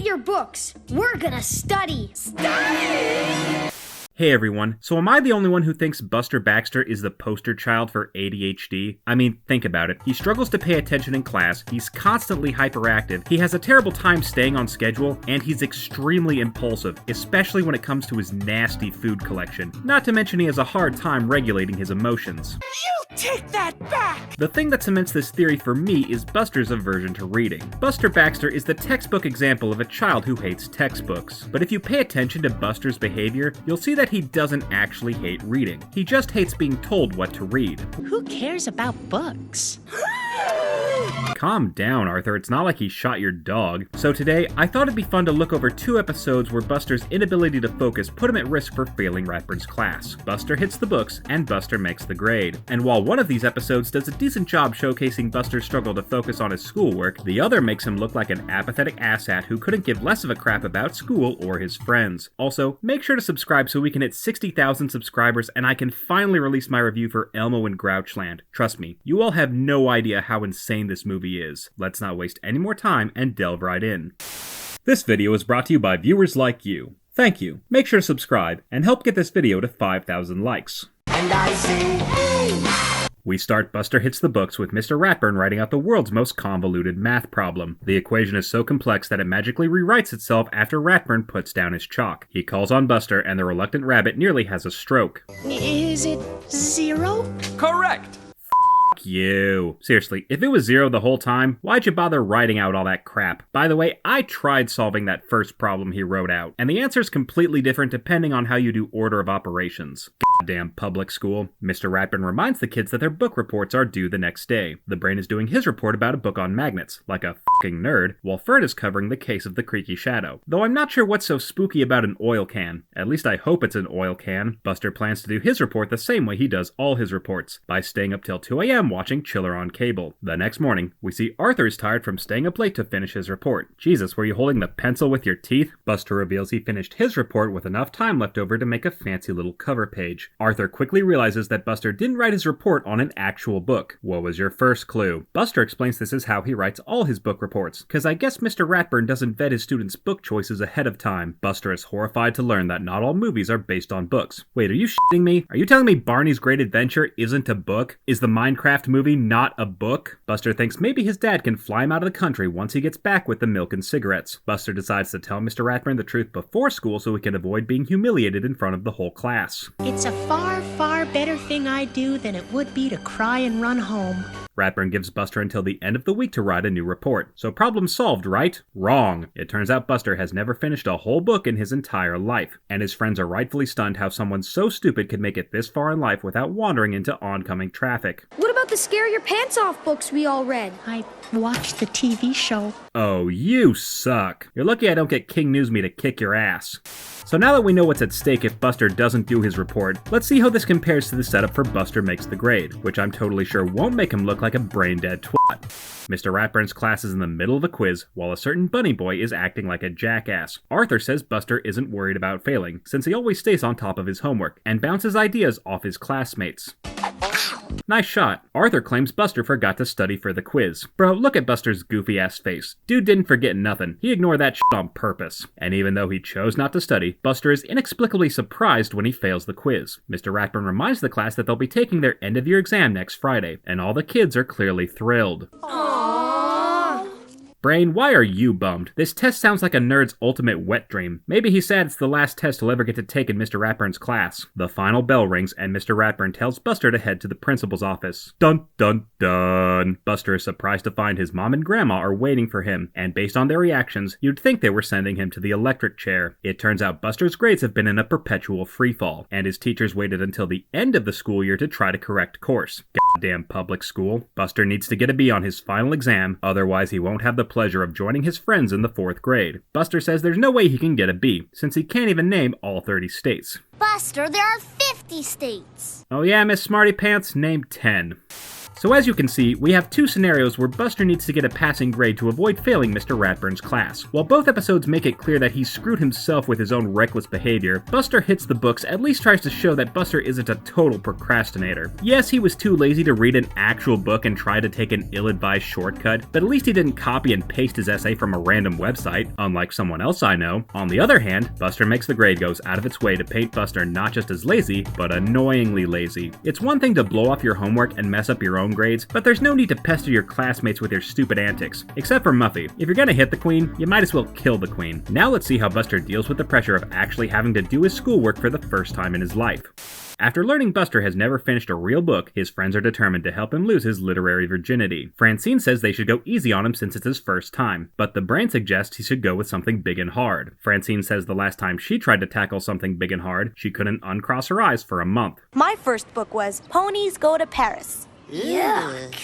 your books. We're gonna study. Study! Hey everyone, so am I the only one who thinks Buster Baxter is the poster child for ADHD? I mean, think about it. He struggles to pay attention in class, he's constantly hyperactive, he has a terrible time staying on schedule, and he's extremely impulsive, especially when it comes to his nasty food collection. Not to mention he has a hard time regulating his emotions. You take that back! The thing that cements this theory for me is Buster's aversion to reading. Buster Baxter is the textbook example of a child who hates textbooks. But if you pay attention to Buster's behavior, you'll see that he doesn't actually hate reading. He just hates being told what to read. Who cares about books? Calm down, Arthur. It's not like he shot your dog. So today, I thought it'd be fun to look over 2 episodes where Buster's inability to focus put him at risk for failing Ratburn's class. Buster hits the books, and Buster makes the grade. And while one of these episodes does a decent job showcasing Buster's struggle to focus on his schoolwork, the other makes him look like an apathetic asshat who couldn't give less of a crap about school or his friends. Also, make sure to subscribe so we can hit 60,000 subscribers and I can finally release my review for Elmo in Grouchland. Trust me, you all have no idea how insane this movie is. Let's not waste any more time and delve right in. This video is brought to you by viewers like you. Thank you. Make sure to subscribe and help get this video to 5,000 likes. And I say, hey! We start Buster Hits the Books with Mr. Ratburn writing out the world's most convoluted math problem. The equation is so complex that it magically rewrites itself after Ratburn puts down his chalk. He calls on Buster and the reluctant rabbit nearly has a stroke. Is it 0? Correct! You. Seriously, if it was 0 the whole time, why'd you bother writing out all that crap? By the way, I tried solving that first problem he wrote out, and the answer's completely different depending on how you do order of operations. Goddamn public school. Mr. Ratburn reminds the kids that their book reports are due the next day. The brain is doing his report about a book on magnets, like a fucking nerd, while Fern is covering the case of the creaky shadow. Though I'm not sure what's so spooky about an oil can. At least I hope it's an oil can. Buster plans to do his report the same way he does all his reports, by staying up till 2 a.m. watching Chiller on cable. The next morning, we see Arthur is tired from staying up late to finish his report. Jesus, were you holding the pencil with your teeth? Buster reveals he finished his report with enough time left over to make a fancy little cover page. Arthur quickly realizes that Buster didn't write his report on an actual book. What was your first clue? Buster explains this is how he writes all his book reports, cause I guess Mr. Ratburn doesn't vet his students' book choices ahead of time. Buster is horrified to learn that not all movies are based on books. Wait, are you shitting me? Are you telling me Barney's Great Adventure isn't a book? Is the Minecraft movie not a book? Buster thinks maybe his dad can fly him out of the country once he gets back with the milk and cigarettes. Buster decides to tell Mr. Ratburn the truth before school so he can avoid being humiliated in front of the whole class. It's a far, far better thing I do than it would be to cry and run home. Ratburn gives Buster until the end of the week to write a new report. So problem solved, right? Wrong. It turns out Buster has never finished a whole book in his entire life, and his friends are rightfully stunned how someone so stupid could make it this far in life without wandering into oncoming traffic. What about the scare your pants off books we all read? I watched the TV show. Oh, you suck. You're lucky I don't get King Newsme to kick your ass. So now that we know what's at stake if Buster doesn't do his report, let's see how this compares to the setup for Buster Makes the Grade, which I'm totally sure won't make him look like a brain-dead twat. Mr. Ratburn's class is in the middle of a quiz, while a certain bunny boy is acting like a jackass. Arthur says Buster isn't worried about failing, since he always stays on top of his homework, and bounces ideas off his classmates. Nice shot. Arthur claims Buster forgot to study for the quiz. Bro, look at Buster's goofy-ass face. Dude didn't forget nothing. He ignored that shit on purpose. And even though he chose not to study, Buster is inexplicably surprised when he fails the quiz. Mr. Ratburn reminds the class that they'll be taking their end-of-year exam next Friday, and all the kids are clearly thrilled. Brain, why are you bummed? This test sounds like a nerd's ultimate wet dream. Maybe he's sad it's the last test he'll ever get to take in Mr. Ratburn's class. The final bell rings and Mr. Ratburn tells Buster to head to the principal's office. Dun dun dun! Buster is surprised to find his mom and grandma are waiting for him, and based on their reactions, you'd think they were sending him to the electric chair. It turns out Buster's grades have been in a perpetual freefall, and his teachers waited until the end of the school year to try to correct course. Goddamn public school. Buster needs to get a B on his final exam, otherwise he won't have the pleasure of joining his friends in the 4th grade. Buster says there's no way he can get a B, since he can't even name all 30 states. Buster, there are 50 states. Oh yeah, Miss Smarty Pants, name 10. So as you can see, we have two scenarios where Buster needs to get a passing grade to avoid failing Mr. Ratburn's class. While both episodes make it clear that he's screwed himself with his own reckless behavior, Buster Hits the Books at least tries to show that Buster isn't a total procrastinator. Yes, he was too lazy to read an actual book and try to take an ill-advised shortcut, but at least he didn't copy and paste his essay from a random website, unlike someone else I know. On the other hand, Buster Makes the Grade goes out of its way to paint Buster not just as lazy, but annoyingly lazy. It's one thing to blow off your homework and mess up your own grades, but there's no need to pester your classmates with your stupid antics. Except for Muffy. If you're gonna hit the queen, you might as well kill the queen. Now let's see how Buster deals with the pressure of actually having to do his schoolwork for the first time in his life. After learning Buster has never finished a real book, his friends are determined to help him lose his literary virginity. Francine says they should go easy on him since it's his first time, but the brain suggests he should go with something big and hard. Francine says the last time she tried to tackle something big and hard, she couldn't uncross her eyes for a month. My first book was Ponies Go to Paris. Yuck.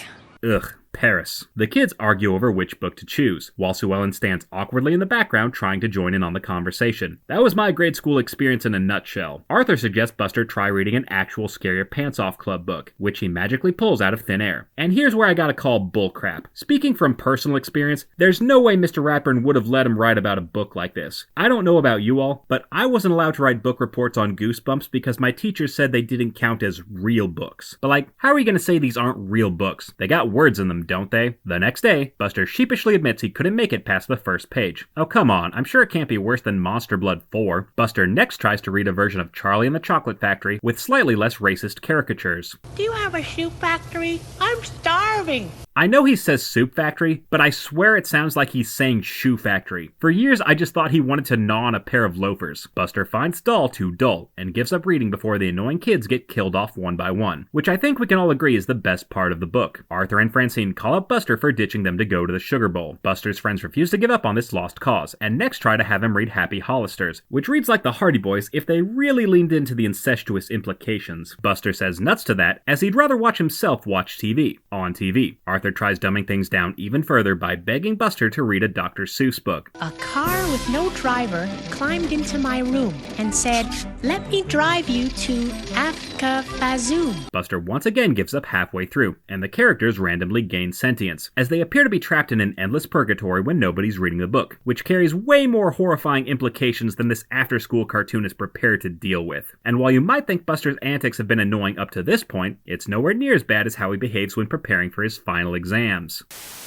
Ugh. Paris. The kids argue over which book to choose, while Sue Ellen stands awkwardly in the background trying to join in on the conversation. That was my grade school experience in a nutshell. Arthur suggests Buster try reading an actual Scare Your Pants Off Club book, which he magically pulls out of thin air. And here's where I gotta call bullcrap. Speaking from personal experience, there's no way Mr. Ratburn would have let him write about a book like this. I don't know about you all, but I wasn't allowed to write book reports on Goosebumps because my teacher said they didn't count as real books. But like, how are you gonna say these aren't real books? They got words in them, don't they? The next day, Buster sheepishly admits he couldn't make it past the first page. Oh come on, I'm sure it can't be worse than Monster Blood 4. Buster next tries to read a version of Charlie and the Chocolate Factory with slightly less racist caricatures. Do you have a shoe factory? I'm starving. I know he says Soup Factory, but I swear it sounds like he's saying Shoe Factory. For years, I just thought he wanted to gnaw on a pair of loafers. Buster finds doll too dull, and gives up reading before the annoying kids get killed off one by one, which I think we can all agree is the best part of the book. Arthur and Francine call up Buster for ditching them to go to the Sugar Bowl. Buster's friends refuse to give up on this lost cause, and next try to have him read Happy Hollisters, which reads like the Hardy Boys if they really leaned into the incestuous implications. Buster says nuts to that, as he'd rather watch himself watch TV. On TV, Arthur tries dumbing things down even further by begging Buster to read a Dr. Seuss book. A car with no driver climbed into my room and said, "Let me drive you to Africa Fazoon." Buster once again gives up halfway through, and the characters randomly gain sentience, as they appear to be trapped in an endless purgatory when nobody's reading the book, which carries way more horrifying implications than this after-school cartoon is prepared to deal with. And while you might think Buster's antics have been annoying up to this point, it's nowhere near as bad as how he behaves when preparing for his final exams.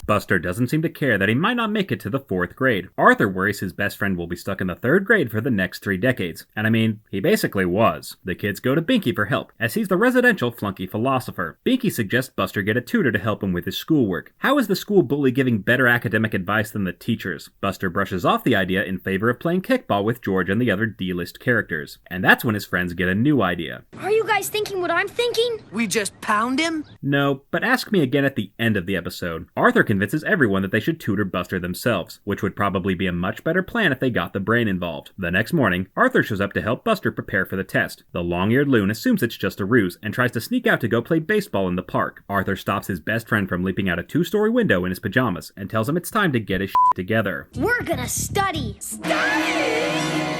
Buster doesn't seem to care that he might not make it to the 4th grade. Arthur worries his best friend will be stuck in the 3rd grade for the next 3 decades. And I mean, he basically was. The kids go to Binky for help, as he's the residential flunky philosopher. Binky suggests Buster get a tutor to help him with his schoolwork. How is the school bully giving better academic advice than the teachers? Buster brushes off the idea in favor of playing kickball with George and the other D-list characters. And that's when his friends get a new idea. Are you guys thinking what I'm thinking? We just pound him? No, but ask me again at the end of the episode. Arthur convinces everyone that they should tutor Buster themselves, which would probably be a much better plan if they got the brain involved. The next morning, Arthur shows up to help Buster prepare for the test. The long-eared loon assumes it's just a ruse and tries to sneak out to go play baseball in the park. Arthur stops his best friend from leaping out a 2-story window in his pajamas and tells him it's time to get his shit together. We're gonna study.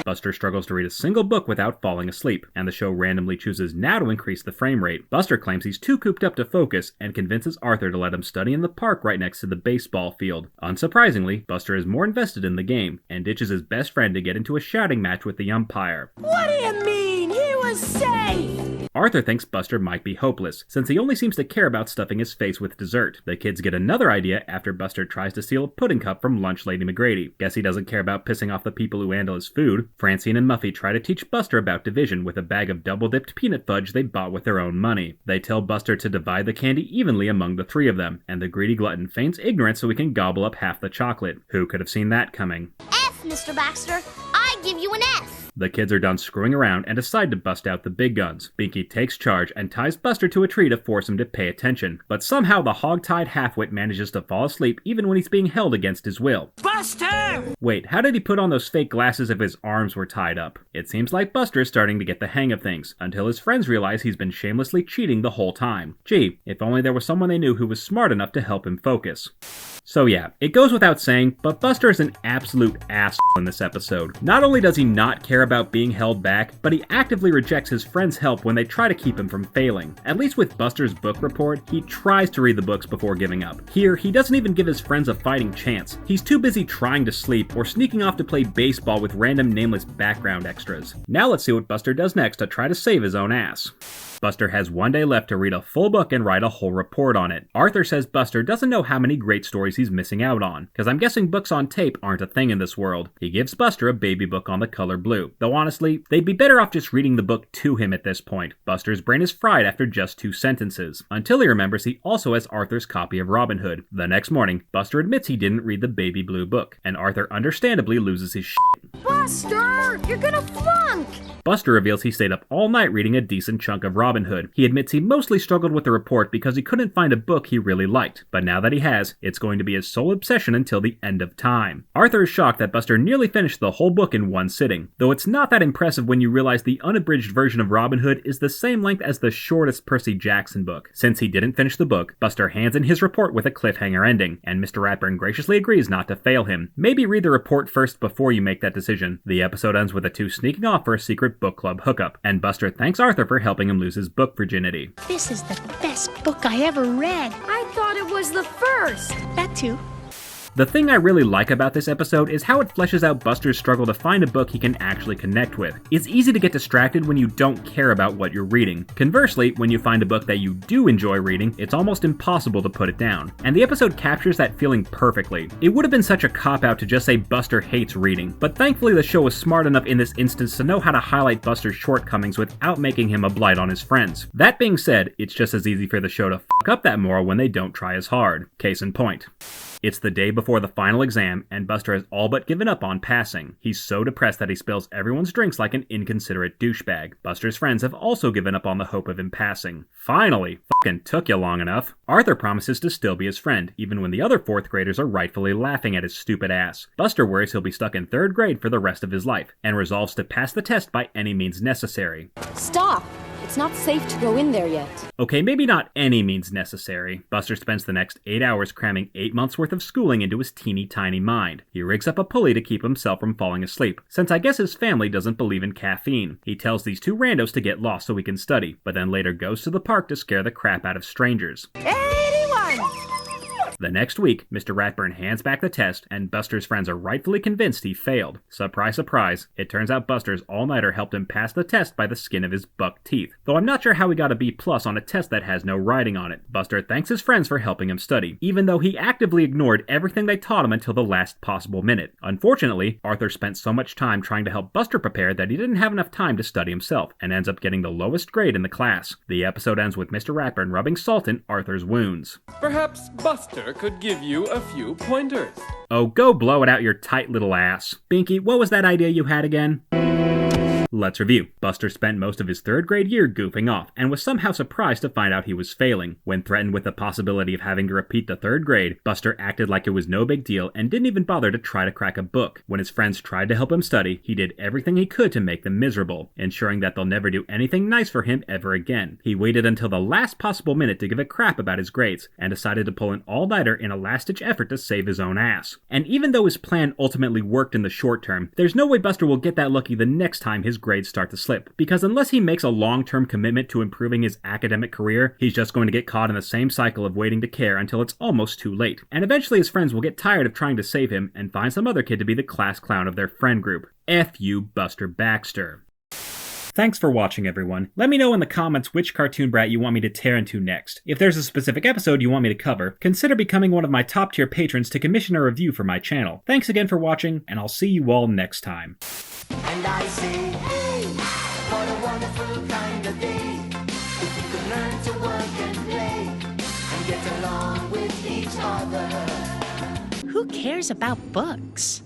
Buster struggles to read a single book without falling asleep, and the show randomly chooses now to increase the frame rate. Buster claims he's too cooped up to focus and convinces Arthur to let him study in the park right next to the baseball field. Unsurprisingly, Buster is more invested in the game and ditches his best friend to get into a shouting match with the umpire. What do you mean? He was safe! Arthur thinks Buster might be hopeless, since he only seems to care about stuffing his face with dessert. The kids get another idea after Buster tries to steal a pudding cup from Lunch Lady McGrady. Guess he doesn't care about pissing off the people who handle his food. Francine and Muffy try to teach Buster about division with a bag of double-dipped peanut fudge they bought with their own money. They tell Buster to divide the candy evenly among the 3 of them, and the greedy glutton feigns ignorance so he can gobble up half the chocolate. Who could have seen that coming? F, Mr. Baxter. I give you an F. The kids are done screwing around and decide to bust out the big guns. Binky takes charge and ties Buster to a tree to force him to pay attention. But somehow the hog-tied halfwit manages to fall asleep even when he's being held against his will. Buster! Wait, how did he put on those fake glasses if his arms were tied up? It seems like Buster is starting to get the hang of things, until his friends realize he's been shamelessly cheating the whole time. Gee, if only there was someone they knew who was smart enough to help him focus. So yeah, it goes without saying, but Buster is an absolute asshole in this episode. Not only does he not care about being held back, but he actively rejects his friends' help when they try to keep him from failing. At least with Buster's book report, he tries to read the books before giving up. Here, he doesn't even give his friends a fighting chance. He's too busy trying to sleep or sneaking off to play baseball with random nameless background extras. Now let's see what Buster does next to try to save his own ass. Buster has one day left to read a full book and write a whole report on it. Arthur says Buster doesn't know how many great stories he's missing out on, because I'm guessing books on tape aren't a thing in this world. He gives Buster a baby book on the color blue, though honestly, they'd be better off just reading the book to him at this point. Buster's brain is fried after just 2 sentences, until he remembers he also has Arthur's copy of Robin Hood. The next morning, Buster admits he didn't read the baby blue book, and Arthur understandably loses his shit. Buster, you're gonna flunk! Buster reveals he stayed up all night reading a decent chunk of Robin Hood. He admits he mostly struggled with the report because he couldn't find a book he really liked, but now that he has, it's going to be his sole obsession until the end of time. Arthur is shocked that Buster nearly finished the whole book in one sitting, though it's not that impressive when you realize the unabridged version of Robin Hood is the same length as the shortest Percy Jackson book. Since he didn't finish the book, Buster hands in his report with a cliffhanger ending, and Mr. Ratburn graciously agrees not to fail him. Maybe read the report first before you make that decision. The episode ends with the two sneaking off for a secret book club hookup, and Buster thanks Arthur for helping him lose his book virginity. This is the best book I ever read. I thought it was the first. That too. The thing I really like about this episode is how it fleshes out Buster's struggle to find a book he can actually connect with. It's easy to get distracted when you don't care about what you're reading. Conversely, when you find a book that you do enjoy reading, it's almost impossible to put it down. And the episode captures that feeling perfectly. It would have been such a cop-out to just say Buster hates reading, but thankfully the show was smart enough in this instance to know how to highlight Buster's shortcomings without making him a blight on his friends. That being said, it's just as easy for the show to fuck up that moral when they don't try as hard. Case in point. It's the day before the final exam, and Buster has all but given up on passing. He's so depressed that he spills everyone's drinks like an inconsiderate douchebag. Buster's friends have also given up on the hope of him passing. Finally! Fucking took you long enough. Arthur promises to still be his friend, even when the other 4th graders are rightfully laughing at his stupid ass. Buster worries he'll be stuck in 3rd grade for the rest of his life, and resolves to pass the test by any means necessary. Stop! It's not safe to go in there yet. Okay, maybe not any means necessary. Buster spends the next 8 hours cramming 8 months worth of schooling into his teeny tiny mind. He rigs up a pulley to keep himself from falling asleep, since I guess his family doesn't believe in caffeine. He tells these 2 randos to get lost so he can study, but then later goes to the park to scare the crap out of strangers. 81! The next week, Mr. Ratburn hands back the test, and Buster's friends are rightfully convinced he failed. Surprise, surprise, it turns out Buster's all-nighter helped him pass the test by the skin of his buck teeth. Though I'm not sure how he got a B+ on a test that has no writing on it. Buster thanks his friends for helping him study, even though he actively ignored everything they taught him until the last possible minute. Unfortunately, Arthur spent so much time trying to help Buster prepare that he didn't have enough time to study himself, and ends up getting the lowest grade in the class. The episode ends with Mr. Ratburn rubbing salt in Arthur's wounds. Perhaps Buster could give you a few pointers. Oh, go blow it out your tight little ass. Binky, what was that idea you had again? Let's review. Buster spent most of his 3rd grade year goofing off, and was somehow surprised to find out he was failing. When threatened with the possibility of having to repeat the 3rd grade, Buster acted like it was no big deal and didn't even bother to try to crack a book. When his friends tried to help him study, he did everything he could to make them miserable, ensuring that they'll never do anything nice for him ever again. He waited until the last possible minute to give a crap about his grades, and decided to pull an all-nighter in a last-ditch effort to save his own ass. And even though his plan ultimately worked in the short term, there's no way Buster will get that lucky the next time his grades start to slip, because unless he makes a long-term commitment to improving his academic career, he's just going to get caught in the same cycle of waiting to care until it's almost too late. And eventually his friends will get tired of trying to save him and find some other kid to be the class clown of their friend group. F you, Buster Baxter. Thanks for watching, everyone. Let me know in the comments which cartoon brat you want me to tear into next. If there's a specific episode you want me to cover, consider becoming one of my top tier patrons to commission a review for my channel. Thanks again for watching, and I'll see you all next time. And I say, hey, what a wonderful kind of day. If you could learn to work and play and get along with each other. Who cares about books?